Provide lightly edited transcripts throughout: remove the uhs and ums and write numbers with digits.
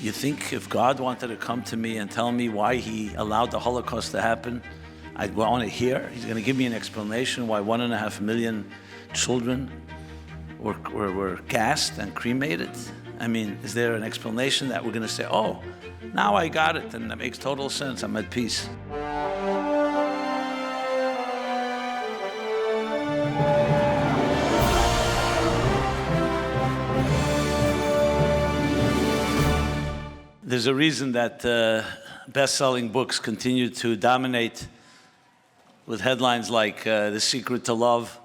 You think if God wanted to come to me and tell me why he allowed the Holocaust to happen, I'd want to hear? He's going to give me an explanation why 1.5 million children were gassed and cremated? I mean, is there an explanation that we're going to say, oh, now I got it, and that makes total sense, I'm at peace? There's a reason that best-selling books continue to dominate with headlines like The Secret to Love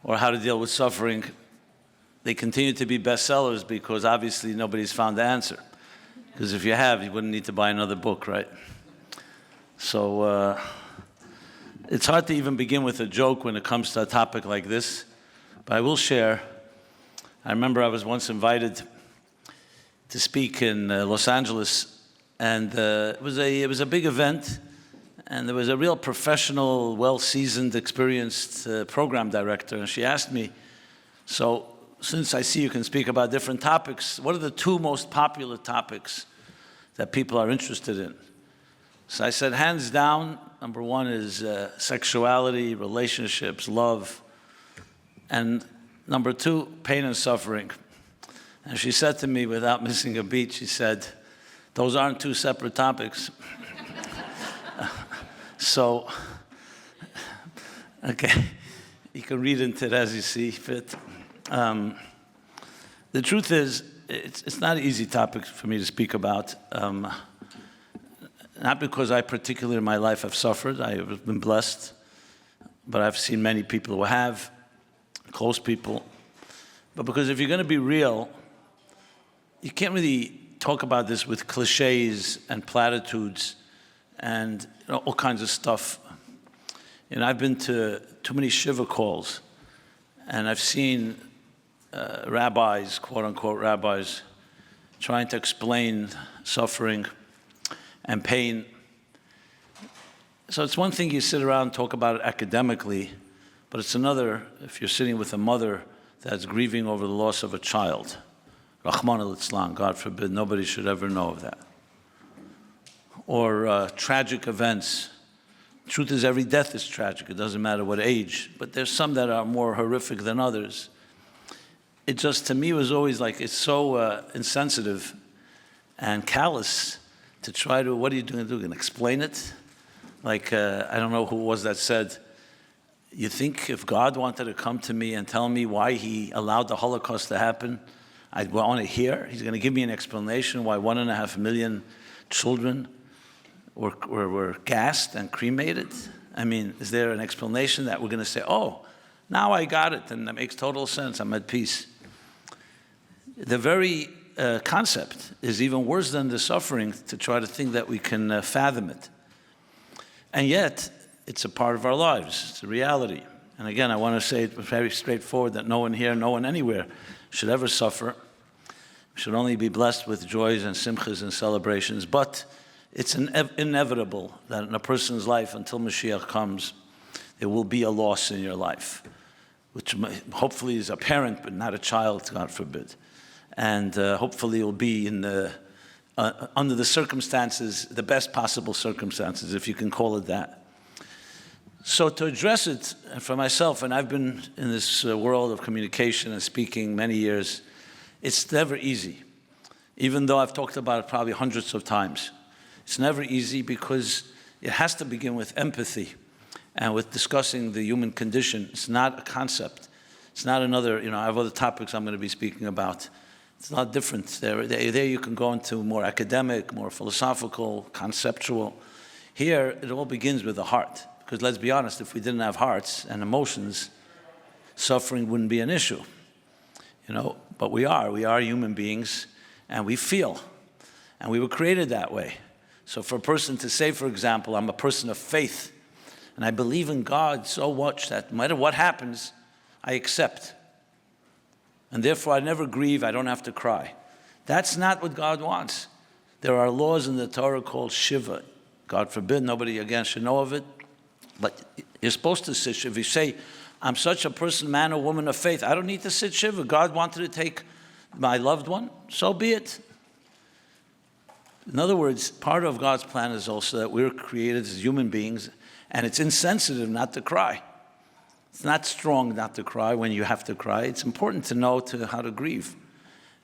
or How to Deal with Suffering. They continue to be bestsellers because obviously nobody's found the answer. Because if you have, you wouldn't need to buy another book, right? So it's hard to even begin with a joke when it comes to a topic like this, but I will share. I remember I was once invited to speak in Los Angeles, and it was a big event, and there was a real professional, well-seasoned, experienced program director, and she asked me, so since I see you can speak about different topics, what are the two most popular topics that people are interested in? So I said, hands down, number one is sexuality, relationships, love, and number two, pain and suffering. And she said to me, without missing a beat, she said, those aren't two separate topics. So, okay, you can read into it as you see fit. The truth is, it's not an easy topic for me to speak about. Not because I particularly in my life have suffered, I have been blessed, but I've seen many people who have, close people. But because if you're going to be real, you can't really talk about this with cliches and platitudes and all kinds of stuff. I've been to too many shiva calls, and I've seen rabbis, quote-unquote rabbis, trying to explain suffering and pain. So it's one thing you sit around and talk about it academically, but it's another if you're sitting with a mother that's grieving over the loss of a child. Rahman al-Islam, God forbid, nobody should ever know of that. Or tragic events. Truth is, every death is tragic. It doesn't matter what age. But there's some that are more horrific than others. It just, to me, was always like, it's so insensitive and callous to try to, what are you going to do? Going to explain it? Like, I don't know who it was that said, you think if God wanted to come to me and tell me why he allowed the Holocaust to happen, I'd want to hear? He's going to give me an explanation why 1.5 million children were gassed and cremated? I mean, is there an explanation that we're going to say, oh, now I got it, and that makes total sense, I'm at peace? The very concept is even worse than the suffering to try to think that we can fathom it. And yet, it's a part of our lives. It's a reality. And again, I want to say it very straightforward that no one here, no one anywhere should ever suffer. We should only be blessed with joys and simchas and celebrations. But it's inevitable that in a person's life, until Mashiach comes, there will be a loss in your life, which hopefully is a parent, but not a child, God forbid. And hopefully it will be in under the circumstances, the best possible circumstances, if you can call it that. So to address it for myself, and I've been in this world of communication and speaking many years, it's never easy. Even though I've talked about it probably hundreds of times. It's never easy because it has to begin with empathy and with discussing the human condition. It's not a concept. It's not another, I have other topics I'm going to be speaking about. It's not different. There you can go into more academic, more philosophical, conceptual. Here, it all begins with the heart. Because let's be honest, if we didn't have hearts and emotions, suffering wouldn't be an issue. But we are human beings, and we feel. And we were created that way. So for a person to say, for example, I'm a person of faith, and I believe in God so much that no matter what happens, I accept. And therefore I never grieve, I don't have to cry. That's not what God wants. There are laws in the Torah called Shiva. God forbid, nobody again should know of it. But you're supposed to sit Shiva. If you say, I'm such a person, man or woman of faith, I don't need to sit Shiva. God wanted to take my loved one, so be it. In other words, part of God's plan is also that we're created as human beings, and it's insensitive not to cry. It's not strong not to cry when you have to cry. It's important to know how to grieve.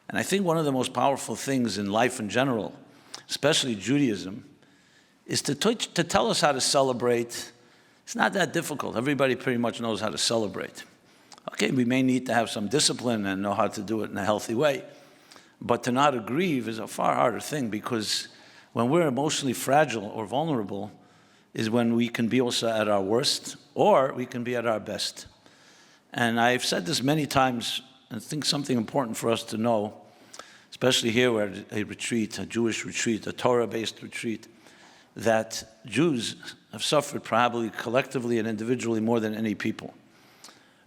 And I think one of the most powerful things in life in general, especially Judaism, is to tell us how to celebrate. It's not that difficult. Everybody pretty much knows how to celebrate. Okay, we may need to have some discipline and know how to do it in a healthy way. But to know how to grieve is a far harder thing, because when we're emotionally fragile or vulnerable is when we can be also at our worst, or we can be at our best. And I've said this many times, and I think something important for us to know, especially here we're at a retreat, a Jewish retreat, a Torah-based retreat, that Jews have suffered probably collectively and individually more than any people.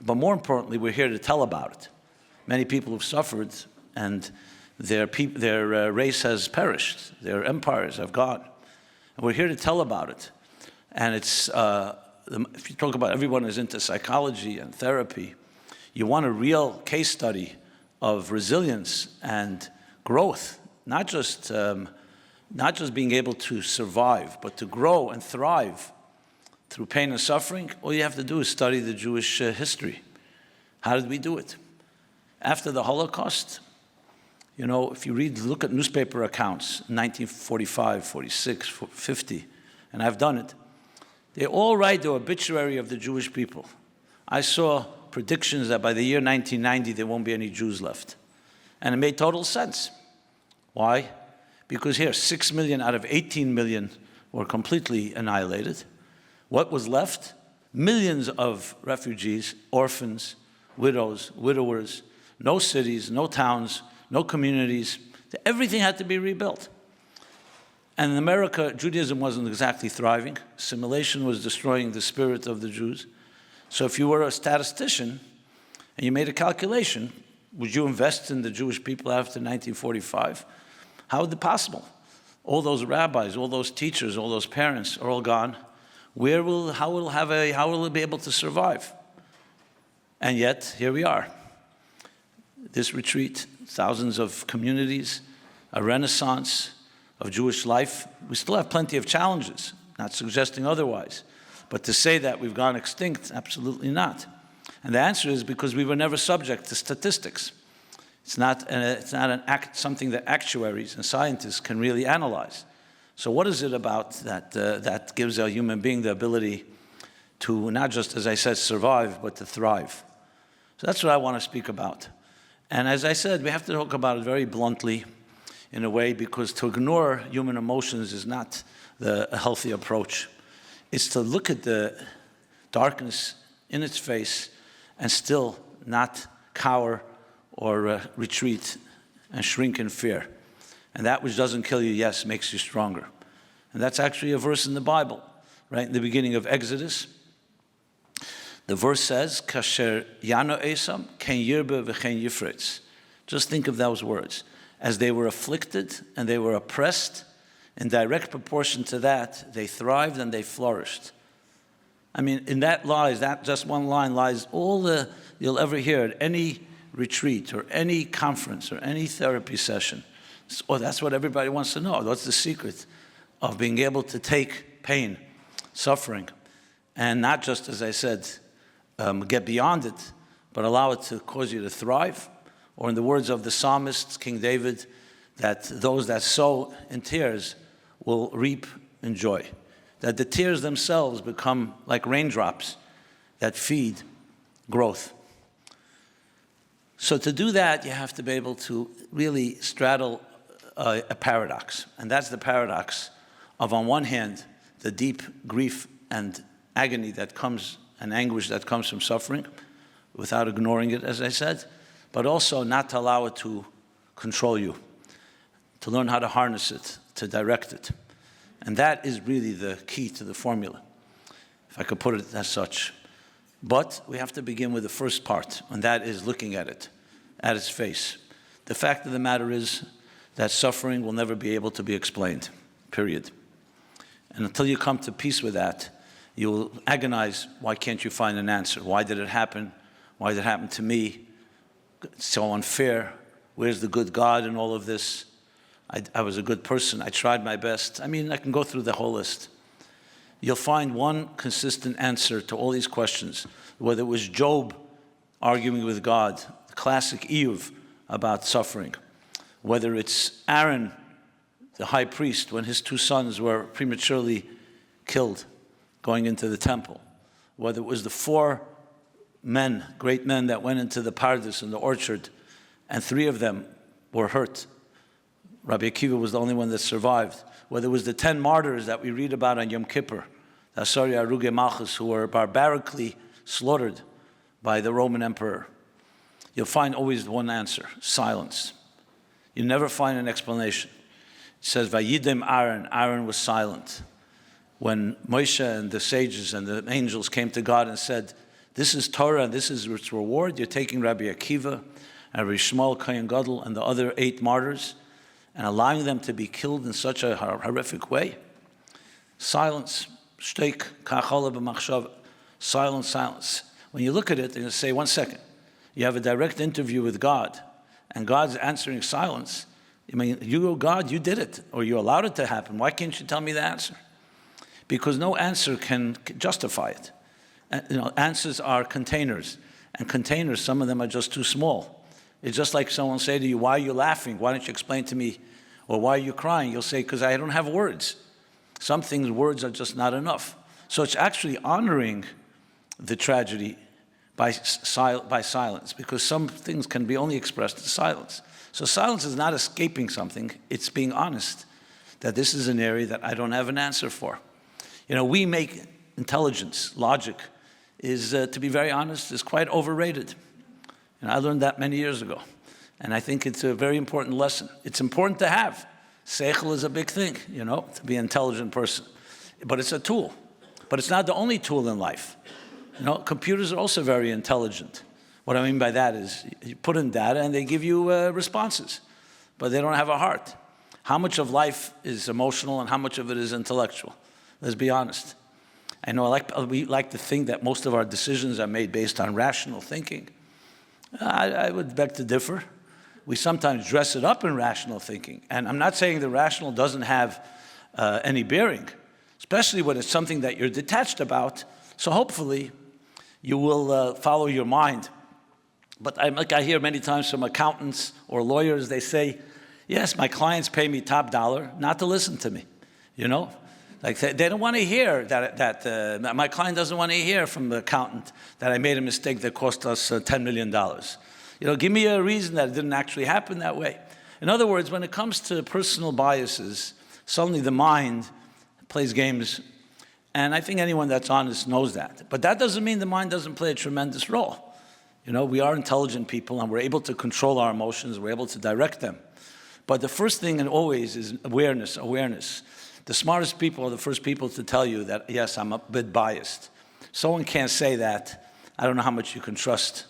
But more importantly, we're here to tell about it. Many people have suffered, and their race has perished. Their empires have gone. And we're here to tell about it. And it's, if you talk about everyone is into psychology and therapy, you want a real case study of resilience and growth, not just being able to survive, but to grow and thrive through pain and suffering. All you have to do is study the Jewish history. How did we do it? After the Holocaust, if you look at newspaper accounts, 1945, 46, 50, and I've done it, they all write the obituary of the Jewish people. I saw predictions that by the year 1990, there won't be any Jews left. And it made total sense. Why? Because here, 6 million out of 18 million were completely annihilated. What was left? Millions of refugees, orphans, widows, widowers, no cities, no towns, no communities. Everything had to be rebuilt. And in America, Judaism wasn't exactly thriving. Assimilation was destroying the spirit of the Jews. So if you were a statistician and you made a calculation, would you invest in the Jewish people after 1945? How is it possible? All those rabbis, all those teachers, all those parents are all gone. How will it be able to survive? And yet, here we are. This retreat, thousands of communities, a renaissance of Jewish life. We still have plenty of challenges, not suggesting otherwise. But to say that we've gone extinct, absolutely not. And the answer is because we were never subject to statistics. It's not something that actuaries and scientists can really analyze. So what is it about that gives a human being the ability to not just, as I said, survive, but to thrive? So that's what I want to speak about. And as I said, we have to talk about it very bluntly in a way, because to ignore human emotions is not a healthy approach. It's to look at the darkness in its face and still not cower or retreat and shrink in fear. And that which doesn't kill you, yes, makes you stronger. And that's actually a verse in the Bible, right in the beginning of Exodus. The verse says, Kasher yano esam, ken yirbe v'chen yifritz. Just think of those words. As they were afflicted and they were oppressed, in direct proportion to that, they thrived and they flourished. I mean, in that just one line lies all you'll ever hear at any retreat or any conference or any therapy session. So that's what everybody wants to know. What's the secret of being able to take pain, suffering, and not just, as I said, get beyond it, but allow it to cause you to thrive? Or in the words of the psalmist, King David, that those that sow in tears will reap in joy. That the tears themselves become like raindrops that feed growth. So to do that, you have to be able to really straddle a paradox. And that's the paradox of, on one hand, the deep grief and agony that comes, and anguish that comes from suffering, without ignoring it, as I said, but also not to allow it to control you, to learn how to harness it, to direct it. And that is really the key to the formula, if I could put it as such. But we have to begin with the first part, and that is looking at it, at its face. The fact of the matter is that suffering will never be able to be explained, period. And until you come to peace with that, you will agonize, why can't you find an answer? Why did it happen? Why did it happen to me? It's so unfair. Where's the good God in all of this? I was a good person. I tried my best. I mean, I can go through the whole list. You'll find one consistent answer to all these questions, whether it was Job arguing with God, the classic Eve about suffering, whether it's Aaron, the high priest, when his 2 sons were prematurely killed going into the temple, whether it was the 4 men, great men that went into the paradise in the orchard, and 3 of them were hurt. Rabbi Akiva was the only one that survived. Whether it was the 10 martyrs that we read about on Yom Kippur, the Asari Aruge Malchus, who were barbarically slaughtered by the Roman emperor. You'll find always one answer: silence. You never find an explanation. It says, Vayidem Aaron, Aaron was silent. When Moshe and the sages and the angels came to God and said, this is Torah and this is its reward, you're taking Rabbi Akiva and Rabbi Shmuel, Kohen Gadol, and the other 8 martyrs and allowing them to be killed in such a horrific way. Silence. Shteik, kachala b'machshav. Silence, silence. When you look at it, you say, 1 second. You have a direct interview with God, and God's answering silence. I mean, you, God, you did it, or you allowed it to happen. Why can't you tell me the answer? Because no answer can justify it. Answers are containers, and containers, some of them are just too small. It's just like someone say to you, why are you laughing? Why don't you explain to me? Or why are you crying? You'll say, because I don't have words. Some things, words are just not enough. So it's actually honoring the tragedy by silence, because some things can be only expressed in silence. So silence is not escaping something, it's being honest that this is an area that I don't have an answer for. We make intelligence, logic, is, to be very honest, is quite overrated. And I learned that many years ago. And I think it's a very important lesson. It's important to have. Seichel is a big thing, to be an intelligent person. But it's a tool. But it's not the only tool in life. Computers are also very intelligent. What I mean by that is you put in data and they give you responses, but they don't have a heart. How much of life is emotional and how much of it is intellectual? Let's be honest. I know we like to think that most of our decisions are made based on rational thinking. I would beg to differ. We sometimes dress it up in rational thinking. And I'm not saying the rational doesn't have any bearing, especially when it's something that you're detached about. So hopefully you will follow your mind. But I hear many times from accountants or lawyers, they say, yes, my clients pay me top dollar not to listen to me, Like they don't want to hear that my client doesn't want to hear from the accountant that I made a mistake that cost us $10 million. Give me a reason that it didn't actually happen that way. In other words, when it comes to personal biases, suddenly the mind plays games, and I think anyone that's honest knows that. But that doesn't mean the mind doesn't play a tremendous role. We are intelligent people, and we're able to control our emotions, we're able to direct them. But the first thing and always is awareness. The smartest people are the first people to tell you that, yes, I'm a bit biased. Someone can't say that. I don't know how much you can trust.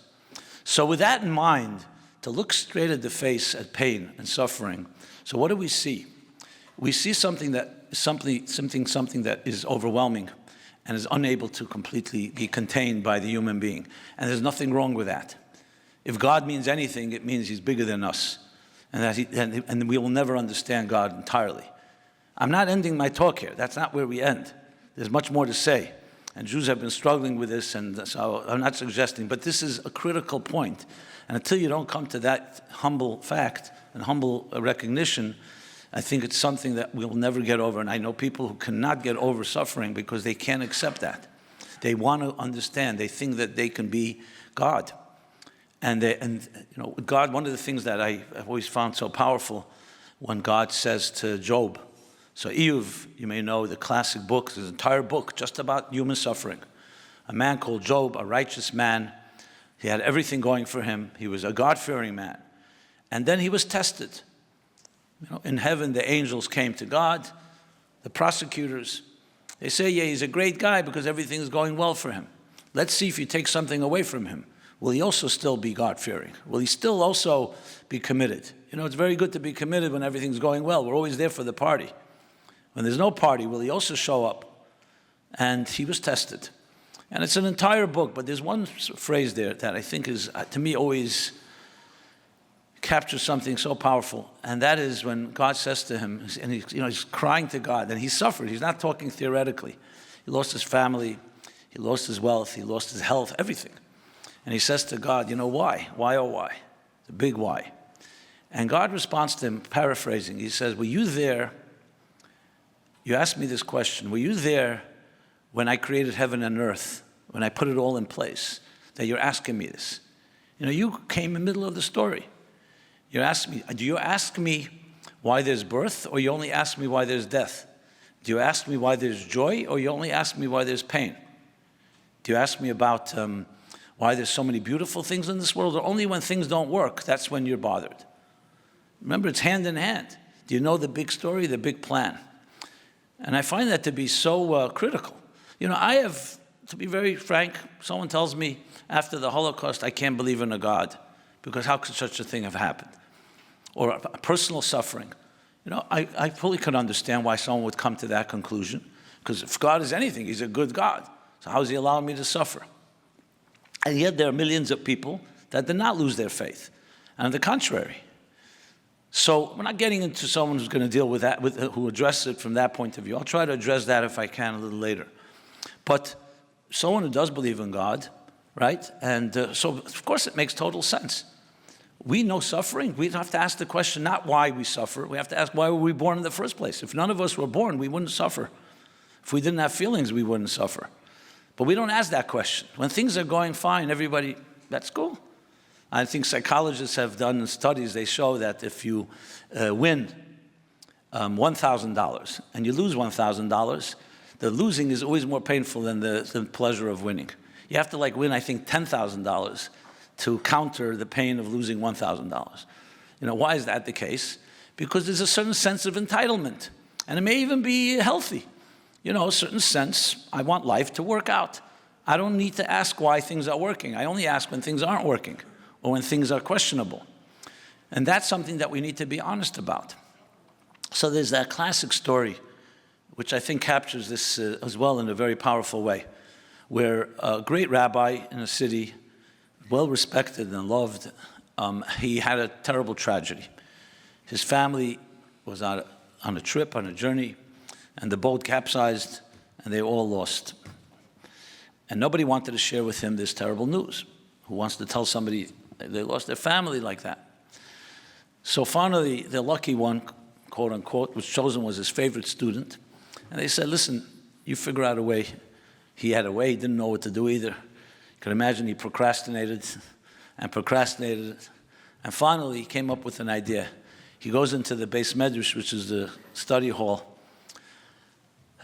So with that in mind, to look straight at the face at pain and suffering, so what do we see? We see something that is overwhelming and is unable to completely be contained by the human being. And there's nothing wrong with that. If God means anything, it means he's bigger than us. And we will never understand God entirely. I'm not ending my talk here. That's not where we end. There's much more to say. And Jews have been struggling with this, and so I'm not suggesting, but this is a critical point. And until you don't come to that humble fact and humble recognition, I think it's something that we'll never get over. And I know people who cannot get over suffering because they can't accept that. They want to understand. They think that they can be God. And God, one of the things that I've always found so powerful when God says to Job, so Eve, you may know the classic book, there's an entire book just about human suffering. A man called Job, a righteous man. He had everything going for him. He was a God-fearing man. And then he was tested. In heaven, the angels came to God, the prosecutors. They say, yeah, he's a great guy because everything is going well for him. Let's see if you take something away from him. Will he also still be God-fearing? Will he still also be committed? It's very good to be committed when everything's going well. We're always there for the party. When there's no party, will he also show up? And he was tested. And it's an entire book, but there's one phrase there that I think is, to me, always captures something so powerful, and that is when God says to him, and he's crying to God, and he suffered. He's not talking theoretically. He lost his family, he lost his wealth, he lost his health, everything. And he says to God, why? Why, oh, why? The big why. And God responds to him, paraphrasing. He says, were you there? You asked me this question. Were you there when I created heaven and earth, when I put it all in place, that you're asking me this? You came in the middle of the story. You asked me, do you ask me why there's birth, or you only ask me why there's death? Do you ask me why there's joy, or you only ask me why there's pain? Do you ask me about why there's so many beautiful things in this world, or only when things don't work, that's when you're bothered? Remember, it's hand in hand. Do you know the big story, the big plan? And I find that to be so critical. I have, to be very frank, someone tells me after the Holocaust, I can't believe in a God, because how could such a thing have happened? Or a personal suffering. I fully could understand why someone would come to that conclusion, because if God is anything, he's a good God. So how is he allowing me to suffer? And yet there are millions of people that did not lose their faith. And on the contrary. So we're not getting into someone who's going to deal with that, who addresses it from that point of view. I'll try to address that if I can a little later. But someone who does believe in God, right? And so, of course, it makes total sense. We know suffering. We have to ask the question not why we suffer. We have to ask why were we born in the first place. If none of us were born, we wouldn't suffer. If we didn't have feelings, we wouldn't suffer. But we don't ask that question. When things are going fine, everybody, that's cool. I think psychologists have done studies. They show that if you win $1,000 and you lose $1,000, the losing is always more painful than the pleasure of winning. You have to win, I think, $10,000 to counter the pain of losing $1,000. Why is that the case? Because there's a certain sense of entitlement, and it may even be healthy. A certain sense, I want life to work out. I don't need to ask why things are working. I only ask when things aren't working or when things are questionable. And that's something that we need to be honest about. So there's that classic story, which I think captures this as well in a very powerful way, where a great rabbi in a city, well respected and loved, he had a terrible tragedy. His family was on a trip, on a journey, and the boat capsized, and they all lost. And nobody wanted to share with him this terrible news. Who wants to tell somebody they lost their family like that? So finally, the lucky one, quote unquote, was chosen was his favorite student. And they said, listen, you figure out a way. He had a way, he didn't know what to do either. You can imagine he procrastinated and procrastinated. And finally, he came up with an idea. He goes into the Beis Medrash, which is the study hall,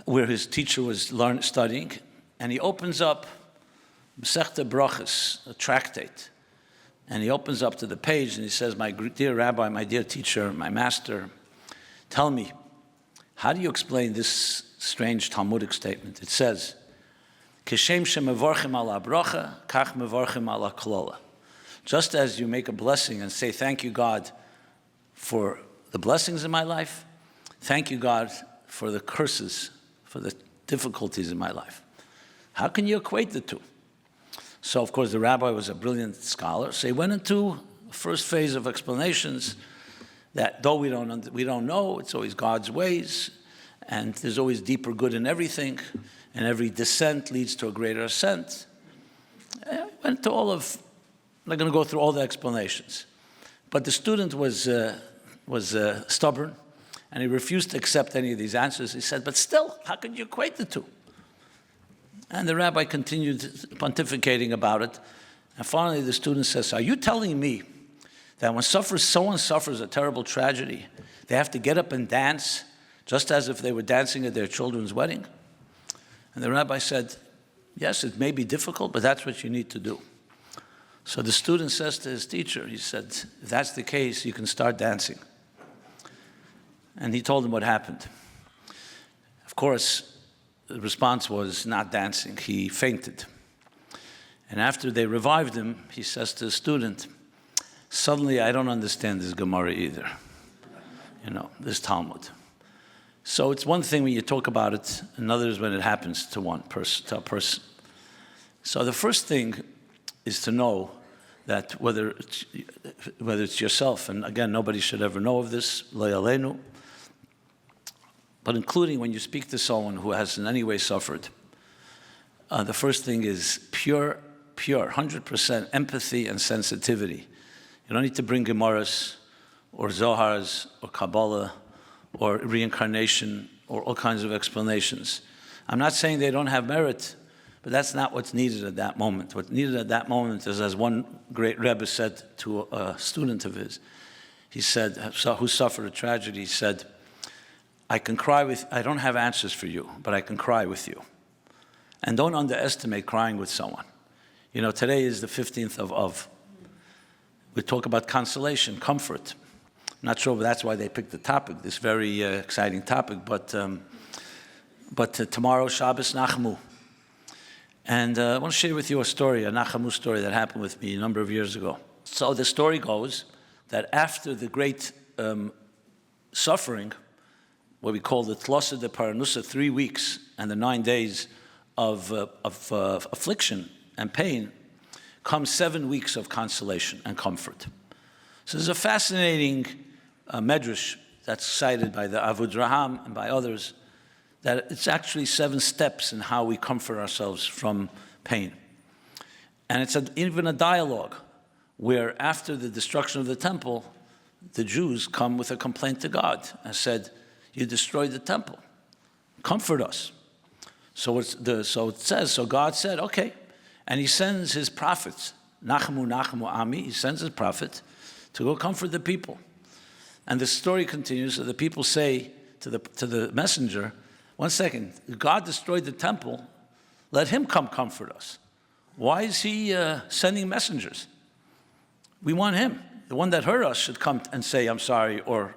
where his teacher was studying, and he opens up Masechta Brachos, a tractate, and he opens up to the page and he says, my dear rabbi, my dear teacher, my master, tell me, how do you explain this strange Talmudic statement? It says, Kishem shemevorchim ala bracha, kach mevorchim ala klola. Just as you make a blessing and say, thank you, God, for the blessings in my life, thank you, God, for the curses, for the difficulties in my life. How can you equate the two? So, of course, the rabbi was a brilliant scholar, so he went into the first phase of explanations that though we don't know, it's always God's ways, and there's always deeper good in everything, and every descent leads to a greater ascent. I went to I'm not going to go through all the explanations. But the student was stubborn, and he refused to accept any of these answers. He said, but still, how could you equate the two? And the rabbi continued pontificating about it. And finally, the student says, are you telling me that when someone suffers a terrible tragedy, they have to get up and dance just as if they were dancing at their children's wedding? And the rabbi said, yes, it may be difficult, but that's what you need to do. So the student says to his teacher, he said, if that's the case, you can start dancing. And he told him what happened. Of course, the response was not dancing. He fainted. And after they revived him, he says to the student, suddenly I don't understand this Gemara either, this Talmud. So it's one thing when you talk about it, another is when it happens to a person. So the first thing is to know that whether it's yourself, and again, nobody should ever know of this, lo yaleinu, but including when you speak to someone who has in any way suffered, the first thing is pure, 100% empathy and sensitivity. You don't need to bring Gemaras or Zohars or Kabbalah or reincarnation or all kinds of explanations. I'm not saying they don't have merit, but that's not what's needed at that moment. What's needed at that moment is, as one great Rebbe said to a student of his, he said, who suffered a tragedy, he said, I don't have answers for you, but I can cry with you. And don't underestimate crying with someone. You know, today is the 15th of we talk about consolation, comfort. I'm not sure if that's why they picked the topic, this very exciting topic, but tomorrow, Shabbos Nachmu. And I want to share with you a story, a Nachamu story that happened with me a number of years ago. So the story goes that after the great suffering, what we call the Tlosa de Paranusa, 3 weeks and the 9 days of affliction and pain, comes 7 weeks of consolation and comfort. So there's a fascinating medrash that's cited by the Avud Raham and by others, that it's actually 7 steps in how we comfort ourselves from pain. And it's even a dialogue where after the destruction of the temple, the Jews come with a complaint to God and said, you destroyed the temple, comfort us. So God said, okay. And he sends his prophets, Nachamu Ami, he sends his prophet to go comfort the people. And the story continues, so the people say to the messenger, 1 second, God destroyed the temple, let him come comfort us. Why is he sending messengers? We want him. The one that hurt us should come and say, I'm sorry, or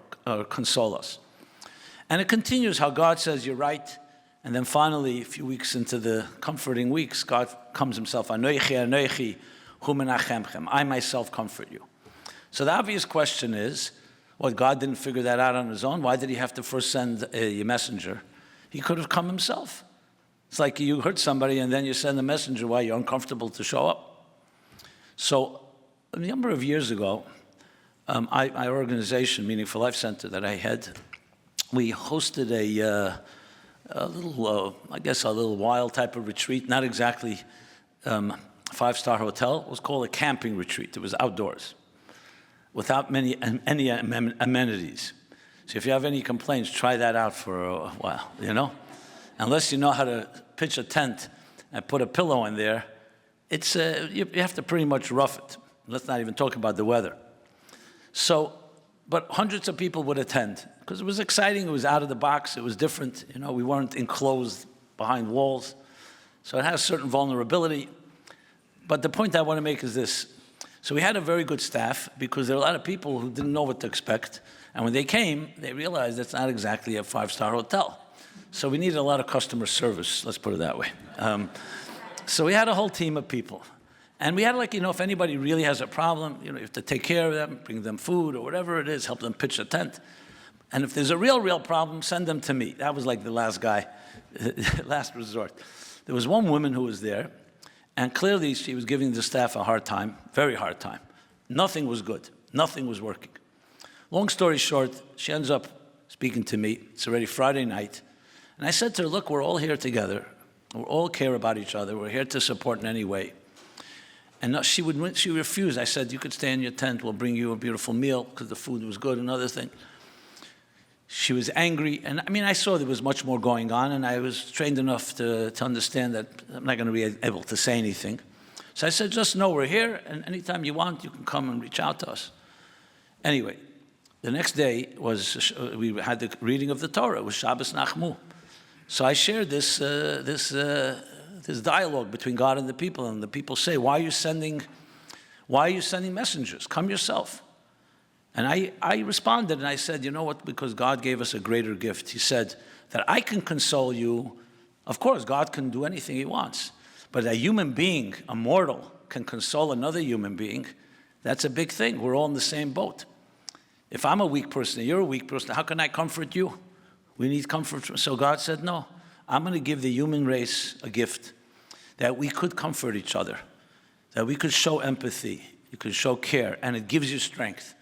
console us. And it continues how God says, you're right. And then finally, a few weeks into the comforting weeks, God comes himself, Anoichi, hu menachemchem, I myself comfort you. So the obvious question is, God didn't figure that out on his own. Why did he have to first send a messenger? He could have come himself. It's like you hurt somebody and then you send a messenger while you're uncomfortable to show up. So a number of years ago, our organization, Meaningful Life Center that I had, we hosted a little wild type of retreat, not exactly 5-star hotel. It was called a camping retreat. It was outdoors, without any amenities. So if you have any complaints, try that out for a while, you know? Unless you know how to pitch a tent and put a pillow in there, it's you have to pretty much rough it. Let's not even talk about the weather. So, but hundreds of people would attend because it was exciting. It was out of the box. It was different. You know, we weren't enclosed behind walls. So it has certain vulnerability. But the point I want to make is this. So we had a very good staff because there were a lot of people who didn't know what to expect. And when they came, they realized it's not exactly a 5-star hotel. So we needed a lot of customer service, let's put it that way. So we had a whole team of people. And we had if anybody really has a problem, you have to take care of them, bring them food or whatever it is, help them pitch a tent. And if there's a real problem, send them to me. That was like the last guy, last resort. There was one woman who was there, and clearly she was giving the staff a hard time, very hard time. Nothing was good. Nothing was working. Long story short, she ends up speaking to me. It's already Friday night. And I said to her, look, we're all here together. We all care about each other. We're here to support in any way. And she refused. I said, you could stay in your tent. We'll bring you a beautiful meal because the food was good, another thing. She was angry. And I saw there was much more going on, and I was trained enough to understand that I'm not going to be able to say anything. So I said, just know we're here, and anytime you want, you can come and reach out to us. Anyway, the next day we had the reading of the Torah. It was Shabbos Nachmu. So I shared this dialogue between God and the people say, why are you sending messengers? Come yourself. And I responded and I said, you know what, because God gave us a greater gift. He said that I can console you. Of course, God can do anything he wants. But a human being, a mortal, can console another human being. That's a big thing. We're all in the same boat. If I'm a weak person and you're a weak person, how can I comfort you? We need comfort. So God said, no, I'm going to give the human race a gift that we could comfort each other, that we could show empathy you can show care, and it gives you strength.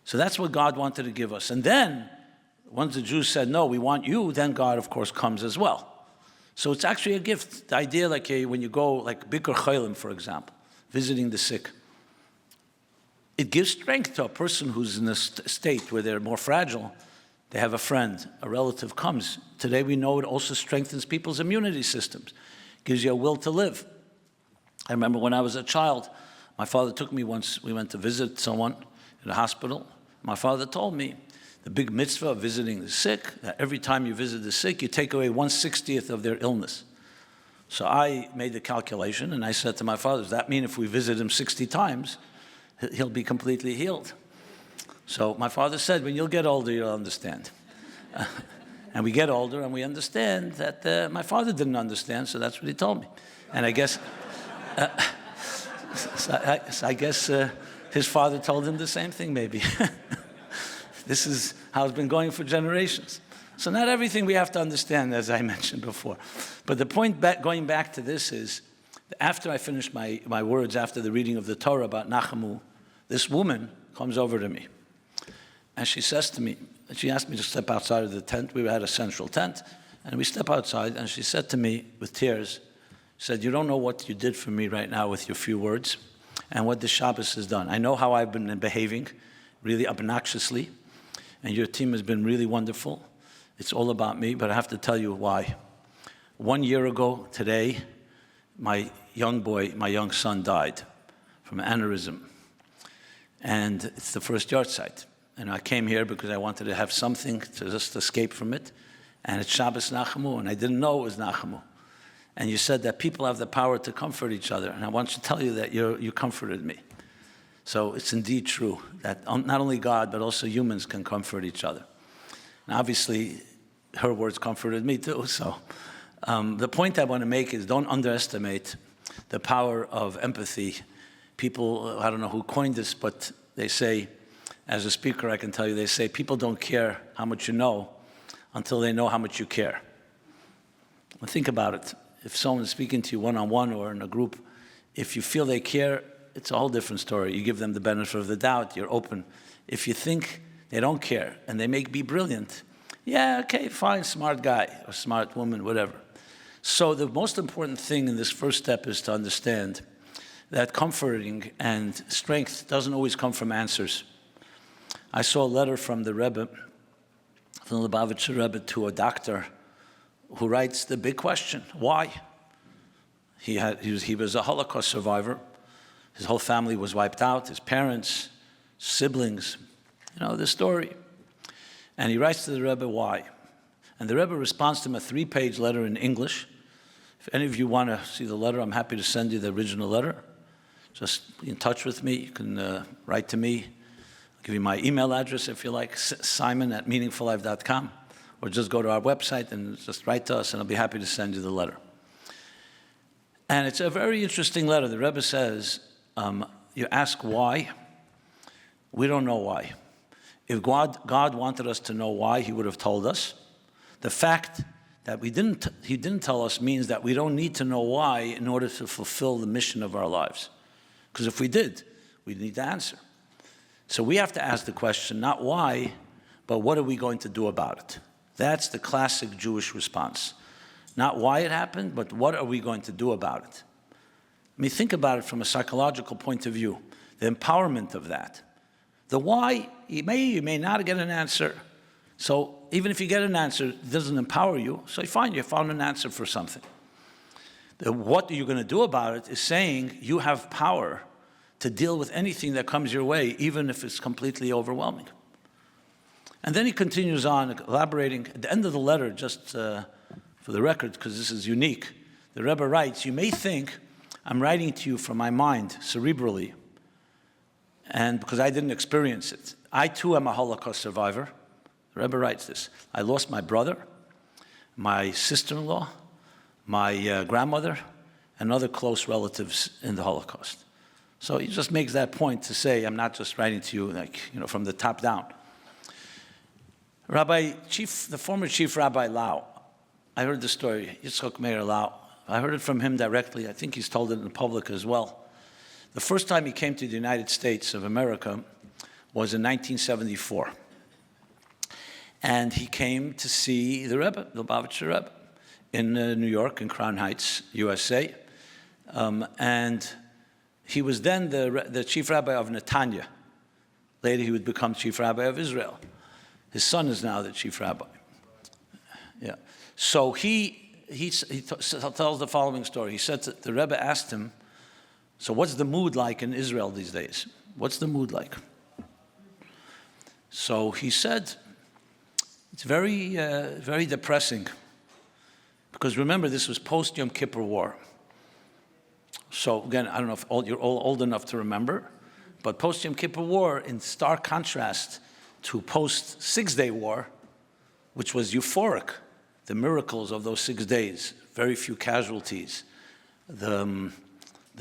So that's what God wanted to give us. And then, once the Jews said, no, we want you, then God, of course, comes as well. So it's actually a gift. The idea, like when you go, like Bikur Chaylim, for example, visiting the sick, it gives strength to a person who's in a state where they're more fragile. They have a friend, a relative comes. Today we know it also strengthens people's immunity systems, gives you a will to live. I remember when I was a child, my father took me once, we went to visit someone in a hospital. My father told me the big mitzvah of visiting the sick, that every time you visit the sick, you take away 1/60th of their illness. So I made the calculation and I said to my father, does that mean if we visit him 60 times, he'll be completely healed? So my father said, when you'll get older, you'll understand. And we get older and we understand that my father didn't understand, so that's what he told me. And I guess, I guess his father told him the same thing maybe. This is how it's been going for generations. So not everything we have to understand, as I mentioned before. But the point going back to this is, after I finished my words, after the reading of the Torah about Nachamu, this woman comes over to me. And she says to me, she asked me to step outside of the tent. We had a central tent. And we step outside, and she said to me with tears, she said, you don't know what you did for me right now with your few words and what the Shabbos has done. I know how I've been behaving, really obnoxiously. And your team has been really wonderful. It's all about me, but I have to tell you why. 1 year ago today, my young son died from an aneurysm. And it's the first yard site. And I came here because I wanted to have something to just escape from it. And it's Shabbos Nachamu, and I didn't know it was Nachamu. And you said that people have the power to comfort each other. And I want to tell you that you comforted me. So it's indeed true that not only God, but also humans can comfort each other. And obviously, her words comforted me too. So the point I want to make is don't underestimate the power of empathy. People, I don't know who coined this, but they say, as a speaker, I can tell you, they say people don't care how much you know until they know how much you care. Well, think about it. If someone's speaking to you one-on-one or in a group, if you feel they care, it's a whole different story. You give them the benefit of the doubt, you're open. If you think they don't care and they may be brilliant, yeah, okay, fine, smart guy or smart woman, whatever. So the most important thing in this first step is to understand that comforting and strength doesn't always come from answers. I saw a letter from the Rebbe, from the Lubavitcher Rebbe, to a doctor who writes the big question, why? He was a Holocaust survivor. His whole family was wiped out, his parents, siblings, you know, the story. And he writes to the Rebbe, why? And the Rebbe responds to him a 3-page letter in English. If any of you want to see the letter, I'm happy to send you the original letter. Just be in touch with me. You can write to me. I'll give you my email address if you like, simon@meaningfullife.com, or just go to our website and just write to us, and I'll be happy to send you the letter. And it's a very interesting letter. The Rebbe says, you ask why, we don't know why. If God wanted us to know why, he would have told us. The fact that he didn't tell us means that we don't need to know why in order to fulfill the mission of our lives. Because if we did, we'd need to answer. So we have to ask the question, not why, but what are we going to do about it? That's the classic Jewish response. Not why it happened, but what are we going to do about it? I mean, think about it from a psychological point of view, the empowerment of that. The why, you may not get an answer. So even if you get an answer, it doesn't empower you. So fine, you found an answer for something. The what are you going to do about it is saying you have power to deal with anything that comes your way, even if it's completely overwhelming. And then he continues on, elaborating. At the end of the letter, just for the record, because this is unique, the Rebbe writes, you may think I'm writing to you from my mind, cerebrally, and because I didn't experience it. I too am a Holocaust survivor. The Rebbe writes this. I lost my brother, my sister-in-law, my grandmother, and other close relatives in the Holocaust. So he just makes that point to say, I'm not just writing to you from the top down. The former Chief Rabbi Lau, I heard the story, Yitzchok Meir Lau. I heard it from him directly. I think he's told it in public as well. The first time he came to the United States of America was in 1974. And he came to see the Rebbe, the Lubavitcher Rebbe, in New York, in Crown Heights, USA. And he was then the chief rabbi of Netanya. Later he would become chief rabbi of Israel. His son is now the chief rabbi. Yeah. So he tells the following story. He said that the Rebbe asked him, so what's the mood like in Israel these days? What's the mood like? So he said, it's very, very depressing. Because remember, this was post-Yom Kippur War. So again, I don't know if you're all old enough to remember, but post-Yom Kippur War, in stark contrast to post-Six-Day War, which was euphoric, the miracles of those 6 days, very few casualties, the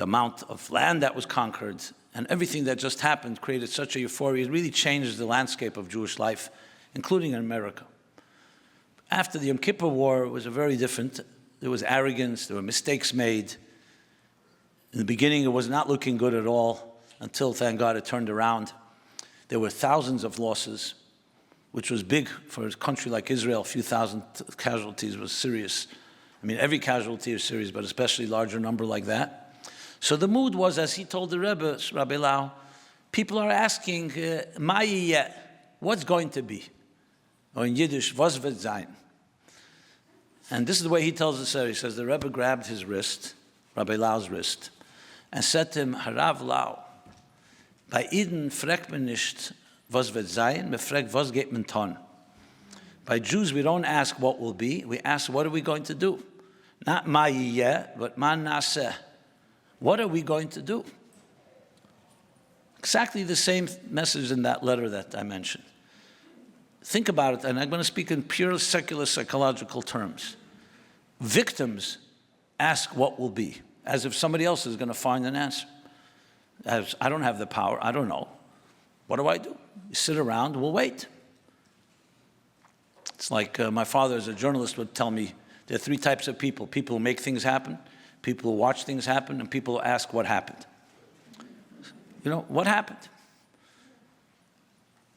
amount of land that was conquered, and everything that just happened created such a euphoria. It really changed the landscape of Jewish life, including in America. After the Yom Kippur War, it was a very different. There was arrogance, there were mistakes made. In the beginning, it was not looking good at all, until, thank God, it turned around. There were thousands of losses, which was big for a country like Israel. A few thousand casualties was serious. I mean, every casualty is serious, but especially a larger number like that. So the mood was, as he told the Rebbe, Rabbi Lau, people are asking, what's going to be? Or in Yiddish, was wird sein? And this is the way he tells the story. He says, the Rebbe grabbed his wrist, Rabbi Lau's wrist, and said to him, Harav Lau, bei Iden fragt man nicht, was wird sein, man fragt, was geht man tun? By Jews, we don't ask what will be, we ask, what are we going to do? Not ma yeh, but ma naseh. What are we going to do? Exactly the same message in that letter that I mentioned. Think about it, and I'm going to speak in pure secular psychological terms. Victims ask what will be, as if somebody else is going to find an answer. As I don't have the power, I don't know. What do? You sit around, we'll wait. It's like my father, as a journalist, would tell me, there are 3 types of people. People who make things happen, people who watch things happen, and people who ask what happened. You know, what happened?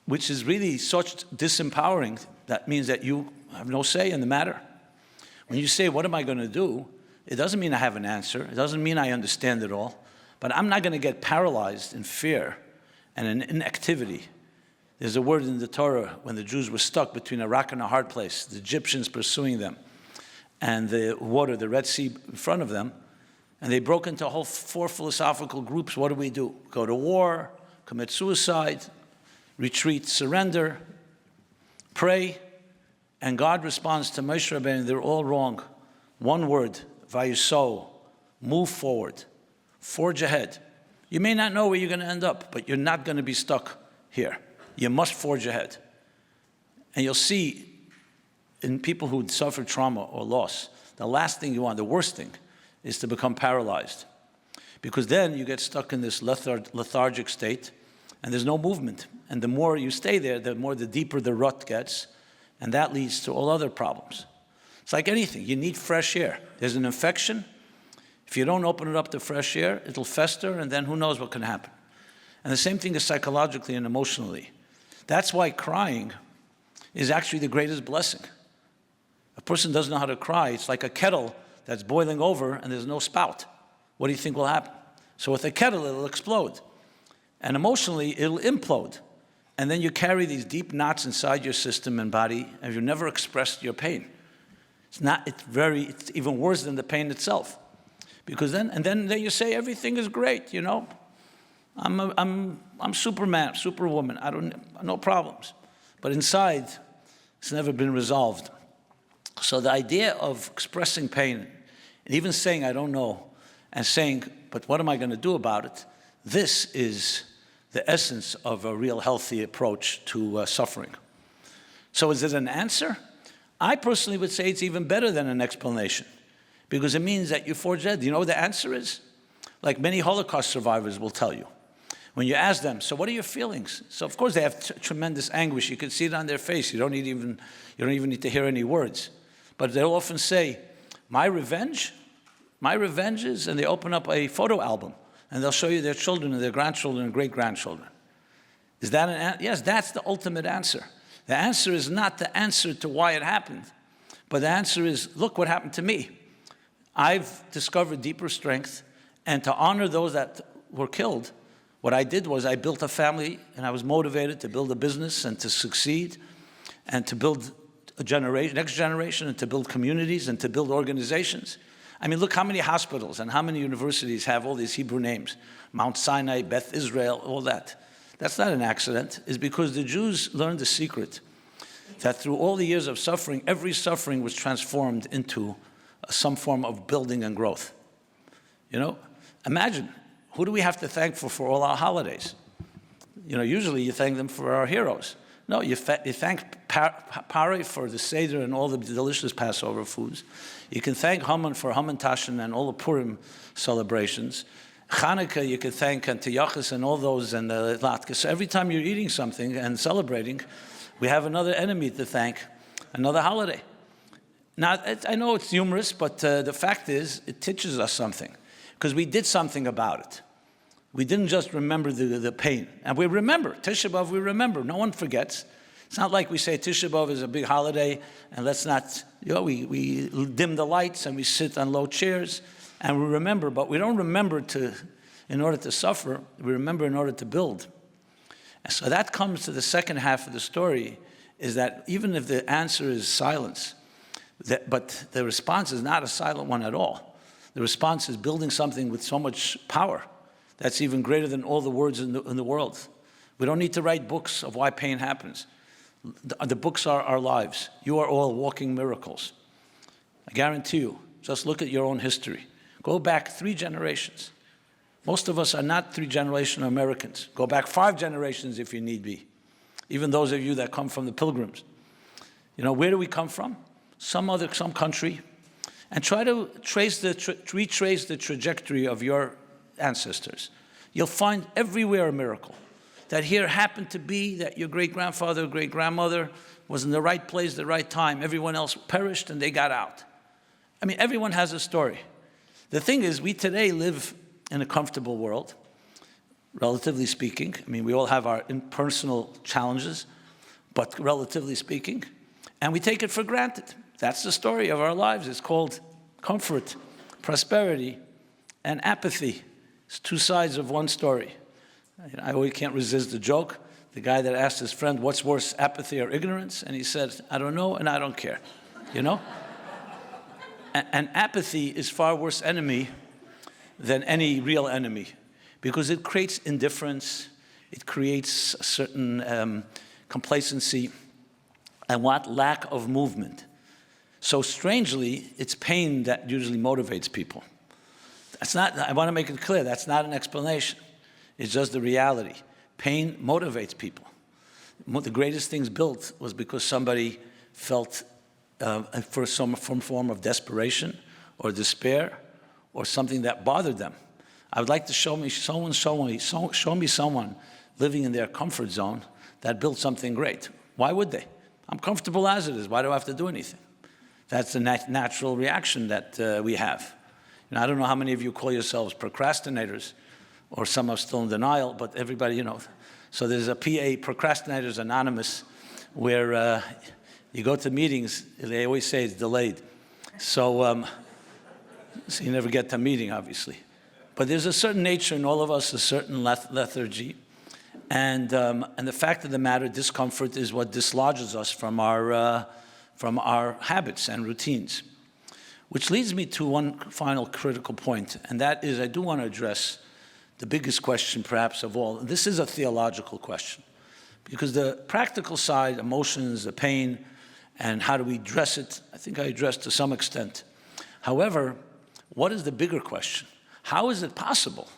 Which is really such disempowering. That means that you have no say in the matter. When you say, what am I going to do? It doesn't mean I have an answer. It doesn't mean I understand it all. But I'm not going to get paralyzed in fear and in inactivity. There's a word in the Torah when the Jews were stuck between a rock and a hard place, the Egyptians pursuing them, and the water, the Red Sea in front of them, and they broke into 4 philosophical groups. What do? Go to war, commit suicide, retreat, surrender, pray, and God responds to Moshe Rabbeinu, they're all wrong. One word, vayuso, move forward, forge ahead. You may not know where you're going to end up, but you're not going to be stuck here. You must forge ahead. And you'll see in people who suffer trauma or loss, the last thing you want, the worst thing, is to become paralyzed. Because then you get stuck in this lethargic state, and there's no movement. And the more you stay there, the deeper the rut gets, and that leads to all other problems. It's like anything. You need fresh air. There's an infection. If you don't open it up to fresh air, it'll fester, and then who knows what can happen. And the same thing is psychologically and emotionally. That's why crying is actually the greatest blessing. A person doesn't know how to cry. It's like a kettle that's boiling over and there's no spout. What do you think will happen? So with a kettle, it'll explode. And emotionally, it'll implode. And then you carry these deep knots inside your system and body, and you've never expressed your pain. It's even worse than the pain itself. Because then you say everything is great, you know. I'm Superman, Superwoman. No problems. But inside, it's never been resolved. So the idea of expressing pain, and even saying I don't know, and saying, but what am I going to do about it? This is the essence of a real healthy approach to suffering. So is it an answer? I personally would say it's even better than an explanation, because it means that you forge ahead. You know what the answer is? Like many Holocaust survivors will tell you. When you ask them, so what are your feelings? So of course they have tremendous anguish. You can see it on their face. You don't even need to hear any words. But they'll often say, my revenge is, and they open up a photo album. and they'll show you their children and their grandchildren and great-grandchildren. Is that an answer? Yes, that's the ultimate answer. The answer is not the answer to why it happened, but the answer is, look what happened to me. I've discovered deeper strength, and to honor those that were killed, what I did was I built a family, and I was motivated to build a business and to succeed and to build a generation, next generation, and to build communities and to build organizations. I mean, look how many hospitals and how many universities have all these Hebrew names. Mount Sinai, Beth Israel, all that. That's not an accident. It's because the Jews learned the secret that through all the years of suffering, every suffering was transformed into some form of building and growth. You know, imagine, who do we have to thank for all our holidays? You know, usually you thank them for our heroes. No, you thank Pare for the Seder and all the delicious Passover foods. You can thank Haman for Haman Tashin and all the Purim celebrations. Hanukkah, you can thank Antiochus and all those and the Latkes. So every time you're eating something and celebrating, we have another enemy to thank, another holiday. Now, I know it's humorous, but the fact is, it teaches us something, because we did something about it. We didn't just remember the pain. And we remember. Tisha B'Av, we remember. No one forgets. It's not like we say Tisha B'Av is a big holiday, and let's not, you know, we dim the lights and we sit on low chairs, and we remember, but we don't remember in order to suffer. We remember in order to build. And so that comes to the second half of the story, is that even if the answer is silence, but the response is not a silent one at all. The response is building something with so much power that's even greater than all the words in the world. We don't need to write books of why pain happens. The books are our lives. You are all walking miracles. I guarantee you, just look at your own history. Go back 3 generations. Most of us are not 3-generation Americans. Go back 5 generations if you need be. Even those of you that come from the Pilgrims. You know, where do we come from? Some country. And try to retrace the trajectory of your ancestors. You'll find everywhere a miracle. That here happened to be that your great-grandfather or great-grandmother was in the right place at the right time. Everyone else perished and they got out. I mean, everyone has a story. The thing is, we today live in a comfortable world, relatively speaking. I mean, we all have our personal challenges, but relatively speaking, and we take it for granted. That's the story of our lives. It's called comfort, prosperity, and apathy. It's 2 sides of one story. I always can't resist the joke. The guy that asked his friend, what's worse, apathy or ignorance? And he said, I don't know and I don't care, you know? And apathy is far worse enemy than any real enemy, because it creates indifference, it creates a certain complacency, and lack of movement. So strangely, it's pain that usually motivates people. That's not, I want to make it clear, that's not an explanation. It's just the reality. Pain motivates people. The greatest things built was because somebody felt for some form of desperation or despair or something that bothered them. I would like to show me someone living in their comfort zone that built something great. Why would they? I'm comfortable as it is. Why do I have to do anything? That's the natural reaction that we have. And I don't know how many of you call yourselves procrastinators, or some are still in denial, but everybody, you know. So there's a PA, Procrastinators Anonymous, where you go to meetings, they always say it's delayed. So you never get to a meeting, obviously. But there's a certain nature in all of us, a certain lethargy. And the fact of the matter, discomfort is what dislodges us from our habits and routines. Which leads me to one final critical point, and that is I do want to address the biggest question perhaps of all. This is a theological question, because the practical side, emotions, the pain, and how do we address it, I think I addressed to some extent. However, what is the bigger question? How is it possible?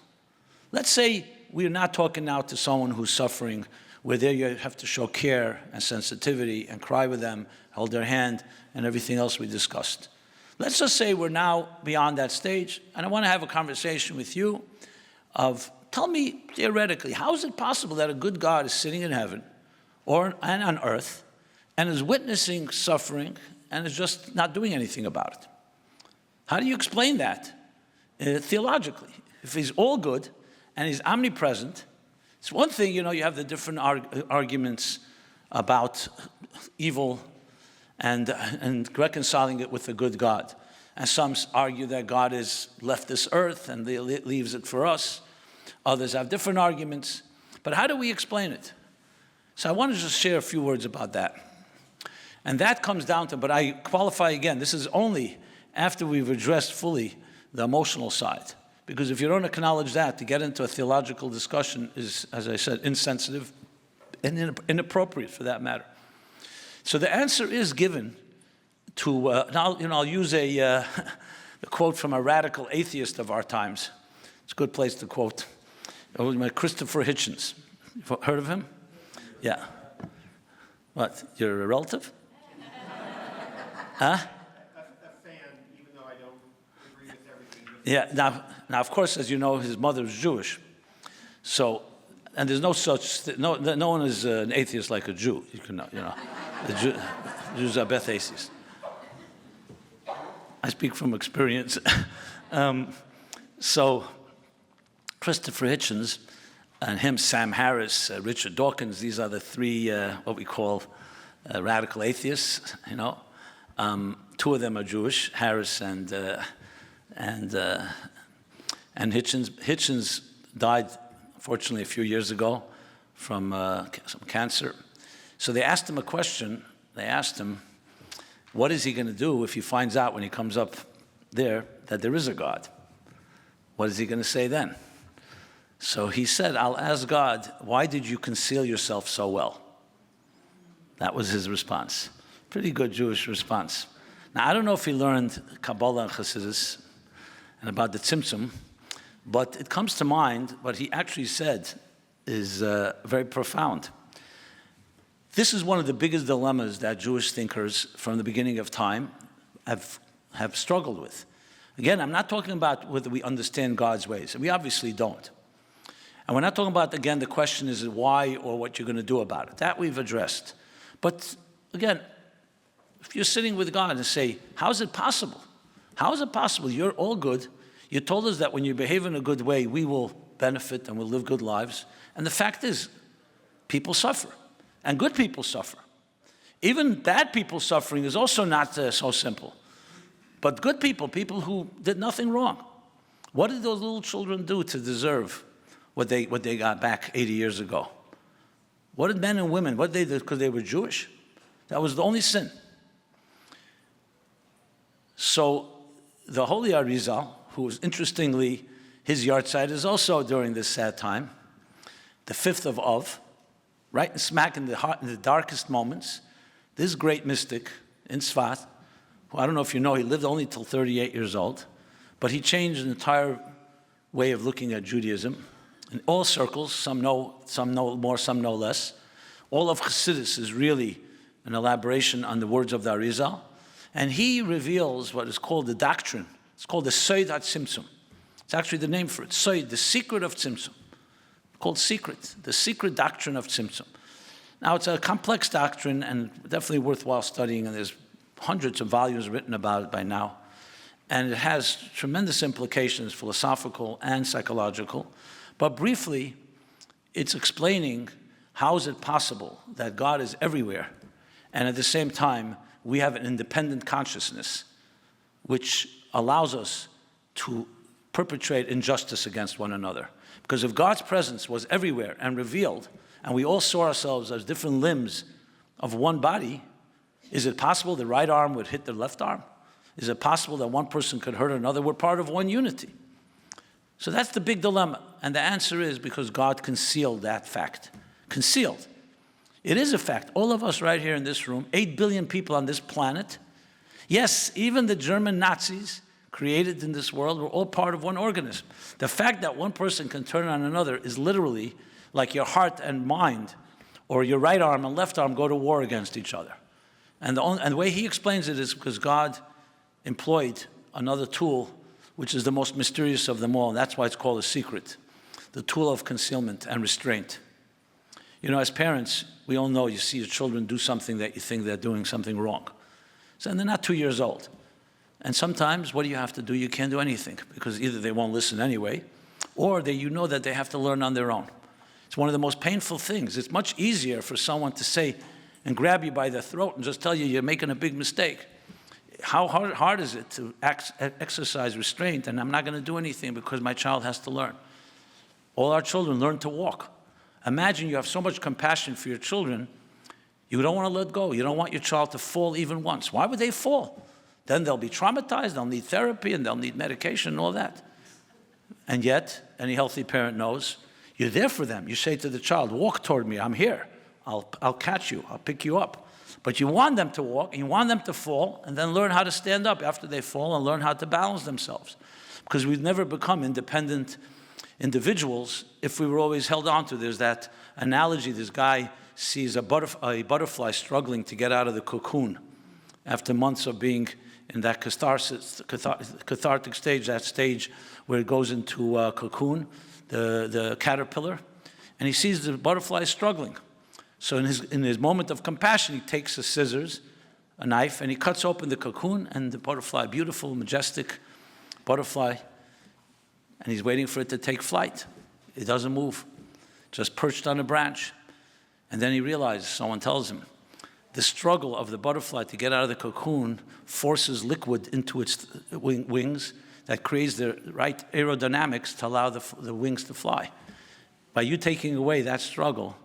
Let's say we're not talking now to someone who's suffering, where there you have to show care and sensitivity and cry with them, hold their hand, and everything else we discussed. Let's just say we're now beyond that stage, and I want to have a conversation with you of, tell me theoretically, how is it possible that a good God is sitting in heaven and on earth and is witnessing suffering and is just not doing anything about it? How do you explain that theologically? If he's all good and he's omnipresent. It's one thing, you have the different arguments about evil and reconciling it with the good God. And some argue that God has left this earth and leaves it for us. Others have different arguments. But how do we explain it? So I want to just share a few words about that. And that comes down to, but I qualify again, this is only after we've addressed fully the emotional side. Because if you don't acknowledge that, to get into a theological discussion is, as I said, insensitive and inappropriate for that matter. So the answer is given to, I'll use a quote from a radical atheist of our times. It's a good place to quote. It was Christopher Hitchens. You've heard of him? Yeah. What, you're a relative? Huh? A fan, even though I don't agree with everything. Yeah, now, of course, as you know, his mother is Jewish. So, and there's no such, no one is an atheist like a Jew. The Jews are both atheists. I speak from experience. So, Christopher Hitchens and him, Sam Harris, Richard Dawkins, these are the three, what we call radical atheists, Two of them are Jewish, Harris and Hitchens. Hitchens died, fortunately, a few years ago from some cancer. So they asked him a question. They asked him, what is he going to do if he finds out when he comes up there that there is a God? What is he going to say then? So he said, I'll ask God, why did you conceal yourself so well? That was his response. Pretty good Jewish response. Now, I don't know if he learned Kabbalah and Chassidus and about the Tzimtzum, but it comes to mind what he actually said is very profound. This is one of the biggest dilemmas that Jewish thinkers from the beginning of time have struggled with. Again, I'm not talking about whether we understand God's ways. We obviously don't. And we're not talking about, again, the question is why or what you're going to do about it. That we've addressed. But again, if you're sitting with God and say, how is it possible? How is it possible? You're all good. You told us that when you behave in a good way, we will benefit and we'll live good lives. And the fact is, people suffer. And good people suffer. Even bad people suffering is also not so simple. But good people, people who did nothing wrong. What did those little children do to deserve what they got back 80 years ago? What did men and women, what did they do because they were Jewish? That was the only sin. So the Holy Arizal, who was interestingly, his yahrzeit is also during this sad time, the 5th of Av, right smack in the darkest moments, this great mystic in Sfat, who I don't know if you know, he lived only till 38 years old, but he changed the entire way of looking at Judaism in all circles. Some know more, some know less. All of Chassidus is really an elaboration on the words of the Arizal, and he reveals what is called the doctrine. It's called the Soid HaTzimtzum. It's actually the name for it, Soid, the secret of Tzimtzum. Called secret, the secret doctrine of Tzimtzum. Now, it's a complex doctrine and definitely worthwhile studying, and there's hundreds of volumes written about it by now. And it has tremendous implications, philosophical and psychological. But briefly, it's explaining how is it possible that God is everywhere, and at the same time, we have an independent consciousness, which allows us to perpetrate injustice against one another. Because if God's presence was everywhere and revealed, and we all saw ourselves as different limbs of one body, is it possible the right arm would hit the left arm? Is it possible that one person could hurt another? We're part of one unity. So that's the big dilemma. And the answer is because God concealed that fact. Concealed. It is a fact. All of us right here in this room, 8 billion people on this planet, yes, even the German Nazis created in this world, we're all part of one organism. The fact that one person can turn on another is literally like your heart and mind, or your right arm and left arm go to war against each other. And the way he explains it is because God employed another tool, which is the most mysterious of them all, and that's why it's called a secret, the tool of concealment and restraint. As parents, we all know you see your children do something that you think they're doing something wrong. And they're not 2 years old. And sometimes, what do you have to do? You can't do anything, because either they won't listen anyway, or that you know that they have to learn on their own. It's one of the most painful things. It's much easier for someone to say and grab you by the throat and just tell you you're making a big mistake. How hard is it to exercise restraint, and I'm not going to do anything because my child has to learn? All our children learn to walk. Imagine you have so much compassion for your children, you don't want to let go. You don't want your child to fall even once. Why would they fall? Then they'll be traumatized, they'll need therapy, and they'll need medication and all that. And yet, any healthy parent knows, you're there for them. You say to the child, walk toward me, I'm here. I'll catch you, I'll pick you up. But you want them to walk, and you want them to fall, and then learn how to stand up after they fall and learn how to balance themselves. Because we've never become independent individuals if we were always held on to. There's that analogy, this guy sees a butterfly struggling to get out of the cocoon after months of being in that cathartic stage, that stage where it goes into a cocoon, the caterpillar, and he sees the butterfly struggling. So in his moment of compassion, he takes a scissors, a knife, and he cuts open the cocoon, and the butterfly, beautiful, majestic butterfly, and he's waiting for it to take flight. It doesn't move, just perched on a branch. And then he realizes, someone tells him, the struggle of the butterfly to get out of the cocoon forces liquid into its wings that creates the right aerodynamics to allow the wings to fly. By you taking away that struggle,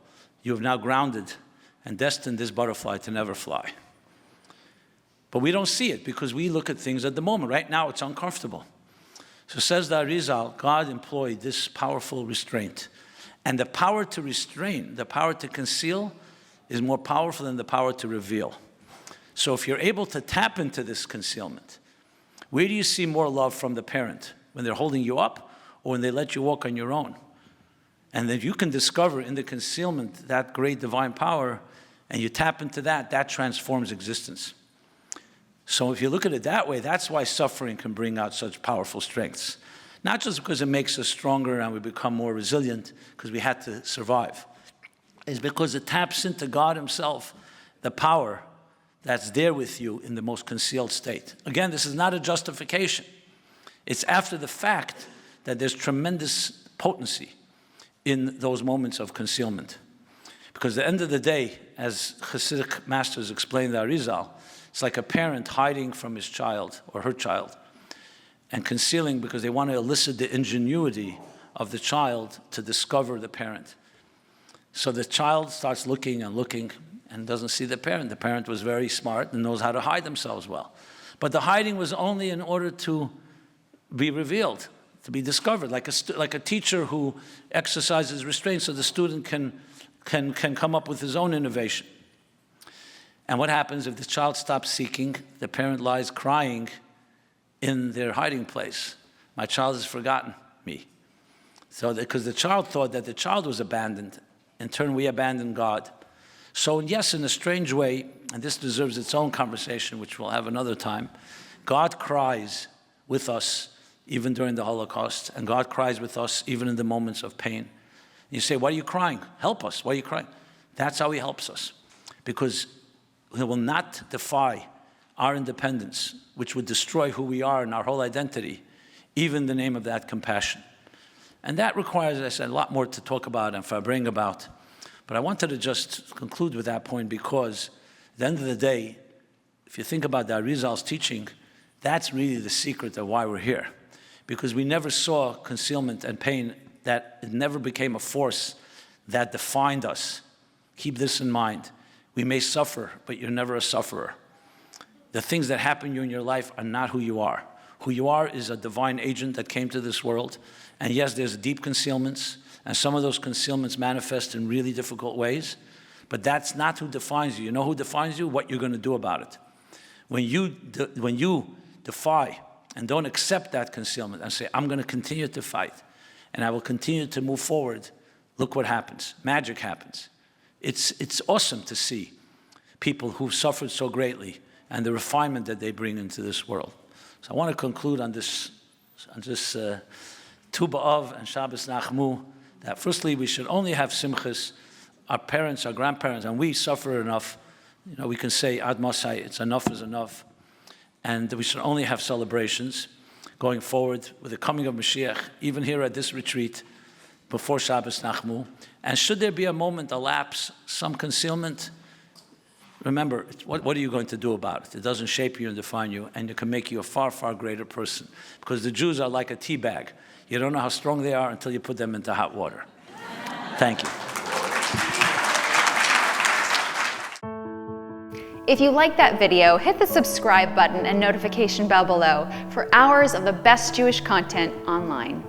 you have now grounded and destined this butterfly to never fly. But we don't see it because we look at things at the moment. Right now, it's uncomfortable. So says the Arizal, God employed this powerful restraint. And the power to restrain, the power to conceal, is more powerful than the power to reveal. So if you're able to tap into this concealment, where do you see more love from the parent? When they're holding you up, or when they let you walk on your own? And then you can discover in the concealment that great divine power, and you tap into that, that transforms existence. So if you look at it that way, that's why suffering can bring out such powerful strengths. Not just because it makes us stronger and we become more resilient because we had to survive. It's because it taps into God himself, the power that's there with you in the most concealed state. Again, this is not a justification. It's after the fact that there's tremendous potency in those moments of concealment. Because at the end of the day, as Hasidic masters explained the Arizal, it's like a parent hiding from his child or her child and concealing because they want to elicit the ingenuity of the child to discover the parent. So the child starts looking and doesn't see the parent. The parent was very smart and knows how to hide themselves well. But the hiding was only in order to be revealed, to be discovered, like a teacher who exercises restraint so the student can come up with his own innovation. And what happens if the child stops seeking, the parent lies crying in their hiding place? My child has forgotten me. So because the child thought that the child was abandoned, in turn we abandoned God. So yes, in a strange way, and this deserves its own conversation, which we'll have another time, God cries with us even during the Holocaust, and God cries with us even in the moments of pain. You say, why are you crying? Help us. Why are you crying? That's how he helps us. Because he will not defy our independence, which would destroy who we are and our whole identity, even in the name of that compassion. And that requires, as I said, a lot more to talk about and bring about. But I wanted to just conclude with that point because at the end of the day, if you think about the Arizal's teaching, that's really the secret of why we're here. Because we never saw concealment and pain, that it never became a force that defined us. Keep this in mind. We may suffer, but you're never a sufferer. The things that happen to you in your life are not who you are. Who you are is a divine agent that came to this world. And yes, there's deep concealments, and some of those concealments manifest in really difficult ways, but that's not who defines you. You know who defines you? What you're going to do about it. When you defy and don't accept that concealment and say, I'm going to continue to fight, and I will continue to move forward, look what happens. Magic happens. It's awesome to see people who've suffered so greatly and the refinement that they bring into this world. So I want to conclude on this Tu B'Av and Shabbos Nachmu, that firstly we should only have simchas. Our parents, our grandparents, and we suffer enough. You know, we can say Ad Masai, it's enough is enough. And we should only have celebrations. going forward with the coming of Mashiach, even here at this retreat, before Shabbos Nachmu. And should there be a moment, a lapse, some concealment, remember, what are you going to do about it? It doesn't shape you and define you, and it can make you a far, far greater person. Because the Jews are like a tea bag. You don't know how strong they are until you put them into hot water. Thank you. If you like that video, hit the subscribe button and notification bell below for hours of the best Jewish content online.